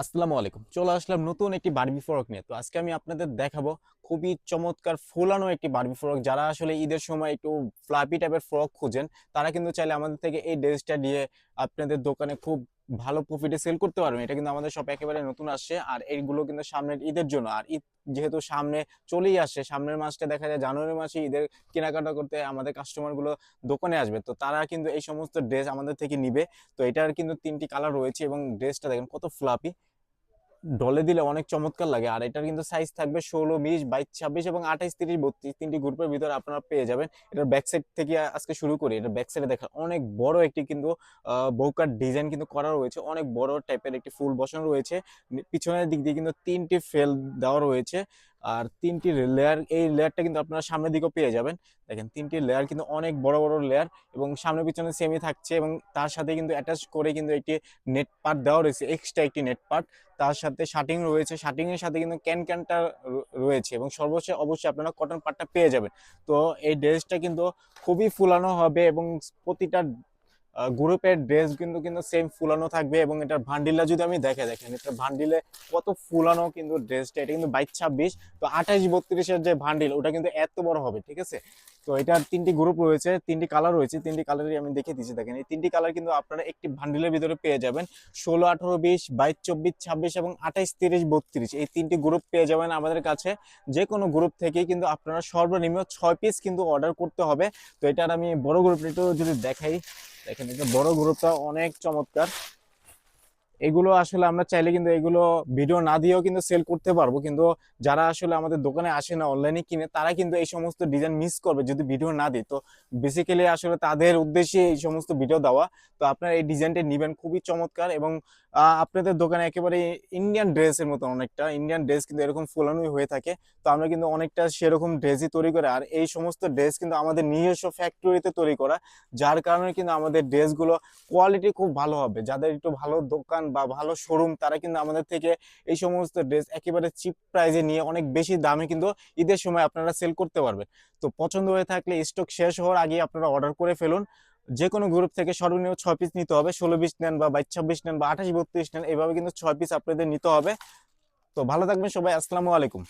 আসসালামু আলাইকুম। চলে আসলাম নতুন একটি বারবি ফ্রক নিয়ে। তো আজকে আমি আপনাদের দেখাবো খুবই চমৎকার ফুলানো একটি বারবি ফ্রক। যারা আসলে ঈদের সময় একটু ফ্লাফি টাইপের ফ্রক খুঁজেন, তারা কিন্তু চাইলে আমাদের থেকে এই ড্রেসটা নিয়ে আপনাদের দোকানে খুব ভালো প্রফিটে সেল করতে পারবেন। এটা কিন্তু আমাদের শপে একেবারে নতুন আসছে, আর এইগুলো কিন্তু সামনের ঈদের জন্য। আর ঈদ যেহেতু সামনে চলেই আসছে, সামনের মাসটা দেখা যায় জানুয়ারি মাসে ঈদের কেনাকাটা করতে আমাদের কাস্টমার গুলো দোকানে আসবে, তো তারা কিন্তু এই সমস্ত ড্রেস আমাদের থেকে নিবে। তো এটার কিন্তু 3টি কালার রয়েছে এবং ড্রেসটা দেখেন কত ফ্লাফি, ডলে দিলে অনেক চমৎকার লাগে। আর এটার কিন্তু সাইজ থাকবে 16, 20, 22, 26 এবং 28, 30, 32 তিনটি গ্রুপের ভিতরে আপনারা পেয়ে যাবেন। এটার ব্যাক সাইড থেকে আজকে শুরু করি। এটার ব্যাক সাইডে দেখা অনেক বড় একটি কিন্তু বৌকার ডিজাইন কিন্তু করা রয়েছে, অনেক বড় টাইপের একটি ফুল বসানো রয়েছে। পিছনের দিক দিয়ে কিন্তু 3টি ফেল দেওয়া রয়েছে, আর 3টি লেয়ার। এই লেয়ারটা কিন্তু আপনারা সামনের দিকেও পেয়ে যাবেন। দেখেন 3টি লেয়ার কিন্তু অনেক বড় বড় লেয়ার, এবং সামনে পিছনে সেমই থাকছে, এবং তার সাথে কিন্তু অ্যাটাচ করে কিন্তু একটি নেট পার্ট দেওয়া রয়েছে, এক্সট্রা একটি নেট পার্ট। তার সাথে শার্টিং রয়েছে, শার্টিং এর সাথে কিন্তু ক্যানটা রয়েছে, এবং সর্বশেষ অবশ্যই আপনারা কটন পাটটা পেয়ে যাবেন। তো এই ড্রেসটা কিন্তু খুবই ফুলানো হবে, এবং প্রতিটা গ্রুপের ড্রেস কিন্তু কিন্তু সেম ফুলানো থাকবে। এবং এটার ভান্ডিলটা যদি আমি দেখেন এটা ভান্ডিলে কত ফুলানো কিন্তু ড্রেসটা। এটা কিন্তু 22, 26, তো 28, 32-এর যে ভান্ডিল ওটা কিন্তু এত বড় হবে, ঠিক আছে। তো এটার 3টি গ্রুপ রয়েছে, 3টি কালার রয়েছে, 3টি কালারই আমি দেখে দিচ্ছি। দেখেন এই 3টি কালার কিন্তু আপনারা একটি ভান্ডিলের ভিতরে পেয়ে যাবেন। 16, 18, 20, 22, 24, 26 এবং 28, 30, 32 এই 3টি গ্রুপ পেয়ে যাবেন আমাদের কাছে। যে কোনো গ্রুপ থেকেই কিন্তু আপনারা সর্বনিম্ন 6 পিস কিন্তু অর্ডার করতে হবে। তো এটার আমি বড় গ্রুপটা একটু যদি দেখাই, দেখেন এটা বড় গ্রুপটা অনেক চমৎকার। এগুলো আসলে আমরা চাইলে কিন্তু এগুলো ভিডিও না দিয়েও কিন্তু সেল করতে পারবো, কিন্তু যারা আসলে আমাদের দোকানে আসে না, অনলাইনে কিনে, তারা কিন্তু এই সমস্ত ডিজাইন মিস করবে যদি ভিডিও না দিই। তো বেসিক্যালি আসলে তাদের উদ্দেশ্যে এই সমস্ত ভিডিও দেওয়া। তো আপনারা এই ডিজাইনটা নিবেন, খুবই চমৎকার। এবং আপনাদের দোকানে একেবারে ইন্ডিয়ান ড্রেসের মতো, অনেকটা ইন্ডিয়ান ড্রেস কিন্তু এরকম ফোলানোই হয়ে থাকে। তো আমরা কিন্তু অনেকটা সেরকম ড্রেসই তৈরি করে, আর এই সমস্ত ড্রেস কিন্তু আমাদের নিজস্ব ফ্যাক্টরিতে তৈরি করা, যার কারণে কিন্তু আমাদের ড্রেসগুলো কোয়ালিটি খুব ভালো হবে। যাদের একটু ভালো দোকান বা ভালো শোরুম, তারা কিন্তু আমাদের থেকে এই সমস্ত ড্রেস একেবারে চিপ প্রাইজে নিয়ে অনেক বেশি দামে কিন্তু ঈদের সময় আপনারা সেল করতে পারবেন। তো পছন্দ হয়ে থাকলে স্টক শেষ হওয়ার আগে আপনারা অর্ডার করে ফেলুন। যে কোনো গ্রুপ থেকে সর্বনিম্ন 6 পিস নিতে হবে। 16, 20 নেন বা 22, 26 নেন বা 28, 32 নেন, এভাবে কিন্তু 6 পিস আপনাদের নিতে হবে। তো ভালো থাকবেন সবাই, আসসালামু আলাইকুম।